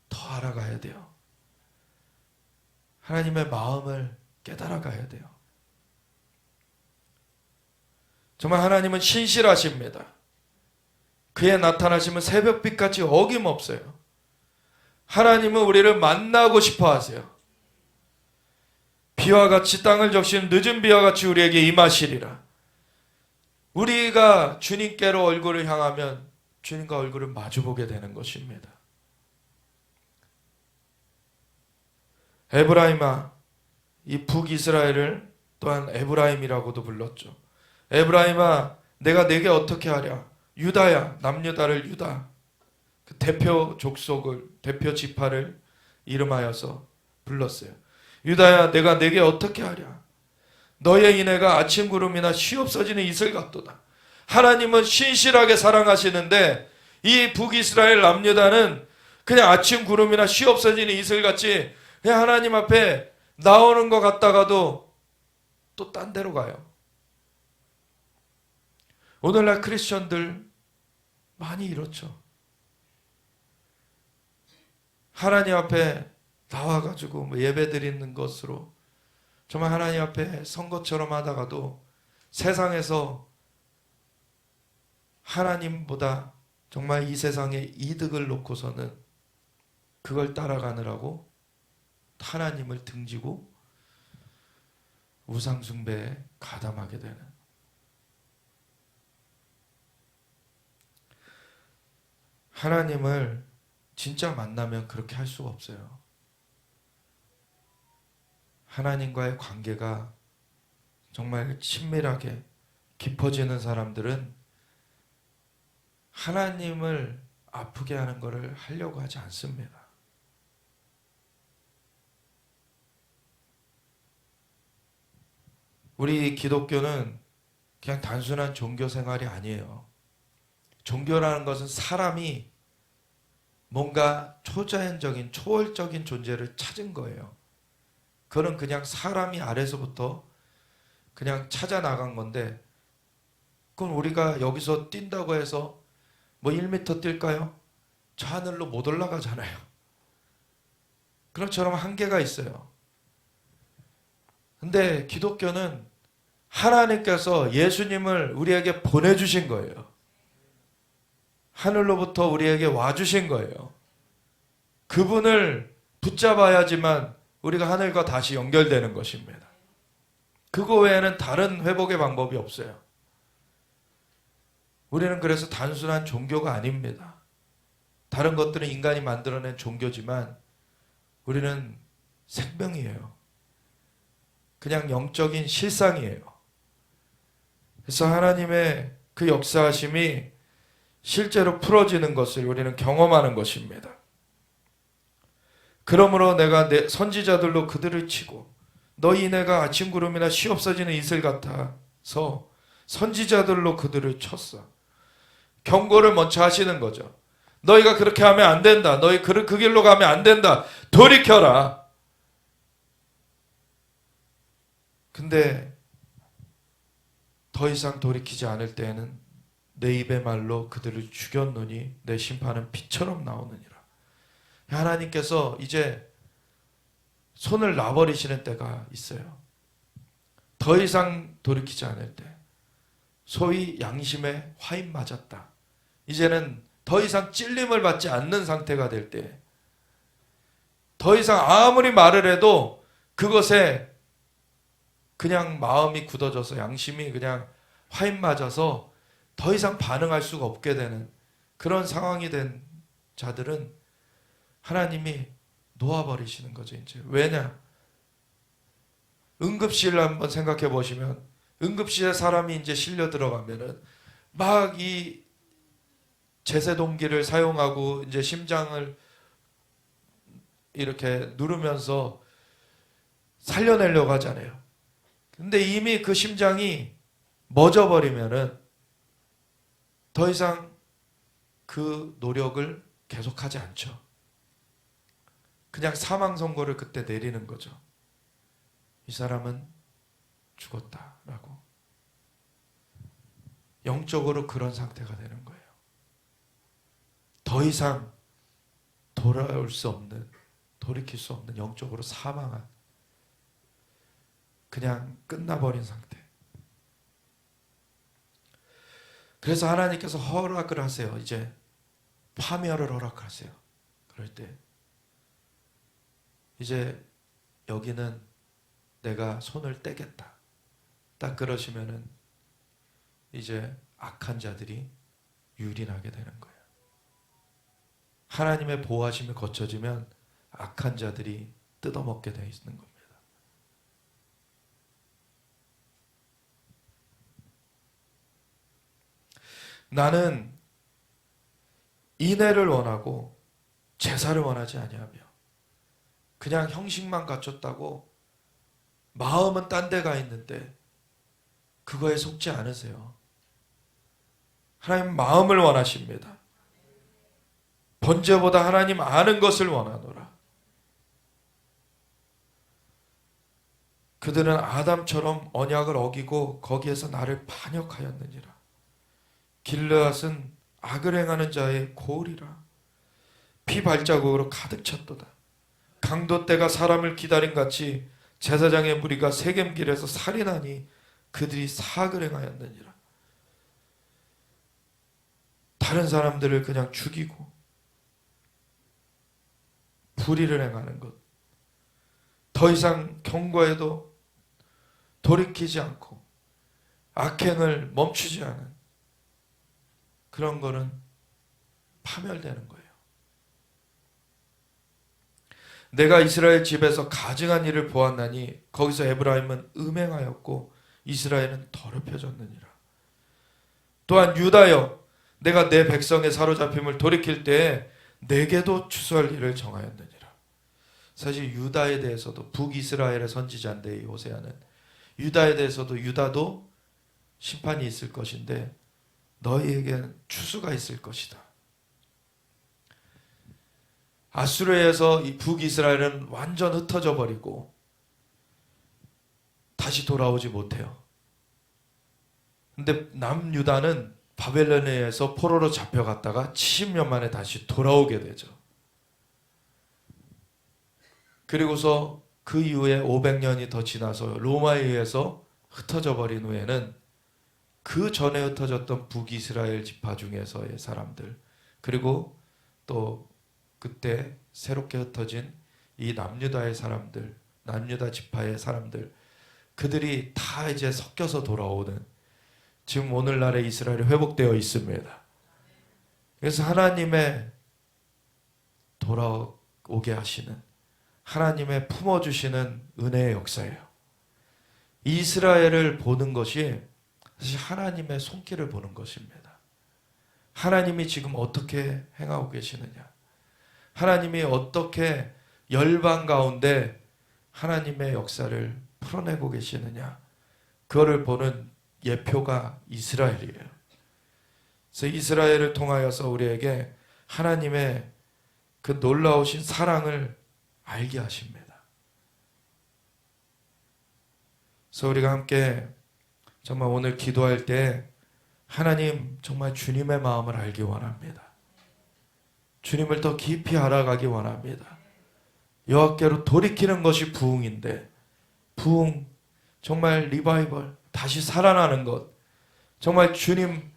더 알아가야 돼요. 하나님의 마음을 깨달아가야 돼요. 정말 하나님은 신실하십니다. 그의 나타나심은 새벽빛같이 어김없어요. 하나님은 우리를 만나고 싶어 하세요. 비와 같이 땅을 적시는 늦은 비와 같이 우리에게 임하시리라. 우리가 주님께로 얼굴을 향하면 주님과 얼굴을 마주보게 되는 것입니다. 에브라임아, 이 북이스라엘을 또한 에브라임이라고도 불렀죠. 에브라임아, 내가 내게 어떻게 하랴? 유다야, 남유다를 유다, 그 대표 족속을, 대표 지파를 이름하여서 불렀어요. 유다야, 내가 내게 어떻게 하랴? 너의 인애가 아침 구름이나 쉬없어지는 이슬 같도다. 하나님은 신실하게 사랑하시는데 이 북이스라엘 남유다는 그냥 아침 구름이나 쉬없어지는 이슬같이 그냥 하나님 앞에 나오는 것 같다가도 또 딴 데로 가요. 오늘날 크리스천들 많이 이렇죠. 하나님 앞에 나와가지고 예배 드리는 것으로 정말 하나님 앞에 선거처럼 하다가도 세상에서 하나님보다 정말 이 세상의 이득을 놓고서는 그걸 따라가느라고 하나님을 등지고 우상숭배에 가담하게 되는, 하나님을 진짜 만나면 그렇게 할 수가 없어요. 하나님과의 관계가 정말 친밀하게 깊어지는 사람들은 하나님을 아프게 하는 것을 하려고 하지 않습니다. 우리 기독교는 그냥 단순한 종교 생활이 아니에요. 종교라는 것은 사람이 뭔가 초자연적인 초월적인 존재를 찾은 거예요. 그건 그냥 사람이 아래서부터 그냥 찾아 나간 건데, 그건 우리가 여기서 뛴다고 해서 뭐 1m 뛸까요? 저 하늘로 못 올라가잖아요. 그런 것처럼 한계가 있어요. 근데 기독교는 하나님께서 예수님을 우리에게 보내주신 거예요. 하늘로부터 우리에게 와주신 거예요. 그분을 붙잡아야지만 우리가 하늘과 다시 연결되는 것입니다. 그거 외에는 다른 회복의 방법이 없어요. 우리는 그래서 단순한 종교가 아닙니다. 다른 것들은 인간이 만들어낸 종교지만 우리는 생명이에요. 그냥 영적인 실상이에요. 그래서 하나님의 그 역사하심이 실제로 풀어지는 것을 우리는 경험하는 것입니다. 그러므로 내가 내 선지자들로 그들을 치고 너희 내가 아침 구름이나 쉬 없어지는 이슬 같아서 선지자들로 그들을 쳤어. 경고를 먼저 하시는 거죠. 너희가 그렇게 하면 안 된다. 너희 그 길로 가면 안 된다. 돌이켜라. 근데 더 이상 돌이키지 않을 때에는 내 입의 말로 그들을 죽였노니 내 심판은 피처럼 나오느니라. 하나님께서 이제 손을 놔버리시는 때가 있어요. 더 이상 돌이키지 않을 때, 소위 양심에 화인 맞았다. 이제는 더 이상 찔림을 받지 않는 상태가 될 때, 더 이상 아무리 말을 해도 그것에 그냥 마음이 굳어져서 양심이 그냥 화인 맞아서 더 이상 반응할 수가 없게 되는 그런 상황이 된 자들은 하나님이 놓아버리시는 거죠. 이제 왜냐? 응급실을 한번 생각해 보시면, 응급실에 사람이 이제 실려 들어가면은 막 이 제세동기를 사용하고 이제 심장을 이렇게 누르면서 살려내려고 하잖아요. 근데 이미 그 심장이 멎어버리면은 더 이상 그 노력을 계속하지 않죠. 그냥 사망 선고를 그때 내리는 거죠. 이 사람은 죽었다라고. 영적으로 그런 상태가 되는 거예요. 더 이상 돌아올 수 없는, 돌이킬 수 없는 영적으로 사망한, 그냥 끝나버린 상태. 그래서 하나님께서 허락을 하세요. 이제 파멸을 허락하세요. 그럴 때 이제 여기는 내가 손을 떼겠다. 딱 그러시면은 이제 악한 자들이 유린하게 되는 거예요. 하나님의 보호하심이 거쳐지면 악한 자들이 뜯어먹게 되어 있는 겁니다. 나는 인애를 원하고 제사를 원하지 아니하며 그냥 형식만 갖췄다고 마음은 딴 데 가 있는데 그거에 속지 않으세요. 하나님 마음을 원하십니다. 번제보다 하나님 아는 것을 원하노라. 그들은 아담처럼 언약을 어기고 거기에서 나를 반역하였느니라. 길르앗은 악을 행하는 자의 고을이라. 피 발자국으로 가득 찼도다. 강도 때가 사람을 기다린 같이 제사장의 무리가 세겜길에서 살인하니 그들이 사악을 행하였느니라. 다른 사람들을 그냥 죽이고 불의를 행하는 것, 더 이상 경고해도 돌이키지 않고 악행을 멈추지 않은 그런 거는 파멸되는 거예요. 내가 이스라엘 집에서 가증한 일을 보았나니 거기서 에브라임은 음행하였고 이스라엘은 더럽혀졌느니라. 또한 유다여, 내가 내 백성의 사로잡힘을 돌이킬 때에 내게도 추수할 일을 정하였느니라. 사실 유다에 대해서도, 북이스라엘의 선지자인데 이 호세아는 유다에 대해서도 유다도 심판이 있을 것인데 너희에게는 추수가 있을 것이다. 아수르에서 이 북이스라엘은 완전 흩어져 버리고 다시 돌아오지 못해요. 근데 남유다는 바벨론에 의해서 포로로 잡혀갔다가 70년 만에 다시 돌아오게 되죠. 그리고서 그 이후에 500년이 더 지나서 로마에 의해서 흩어져 버린 후에는 그 전에 흩어졌던 북이스라엘 지파 중에서의 사람들, 그리고 또 그때 새롭게 흩어진 이 남유다의 사람들, 남유다 지파의 사람들, 그들이 다 이제 섞여서 돌아오는, 지금 오늘날의 이스라엘이 회복되어 있습니다. 그래서 하나님의 돌아오게 하시는, 하나님의 품어주시는 은혜의 역사예요. 이스라엘을 보는 것이 사실 하나님의 손길을 보는 것입니다. 하나님이 지금 어떻게 행하고 계시느냐, 하나님이 어떻게 열방 가운데 하나님의 역사를 풀어내고 계시느냐, 그거를 보는 예표가 이스라엘이에요. 그래서 이스라엘을 통하여서 우리에게 하나님의 그 놀라우신 사랑을 알게 하십니다. 그래서 우리가 함께 정말 오늘 기도할 때 하나님 정말 주님의 마음을 알기 원합니다. 주님을 더 깊이 알아가기 원합니다. 여호와께로 돌이키는 것이 부흥인데, 부흥, 정말 리바이벌, 다시 살아나는 것, 정말 주님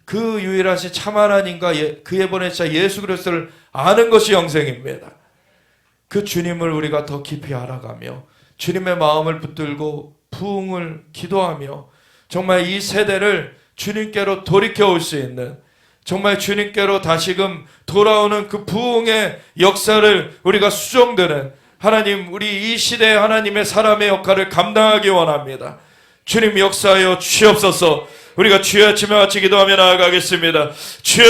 그 유일하신 참 하나님과 그의 보내신 예수 그리스도를 아는 것이 영생입니다. 그 주님을 우리가 더 깊이 알아가며 주님의 마음을 붙들고 부흥을 기도하며 정말 이 세대를 주님께로 돌이켜 올 수 있는, 정말 주님께로 다시금 돌아오는 그 부흥의 역사를 우리가 수종드는 하나님, 우리 이 시대의 하나님의 사람의 역할을 감당하기 원합니다. 주님 역사하여 주시옵소서. 우리가 주여 아침에 같이 기도하며 나아가겠습니다. 주여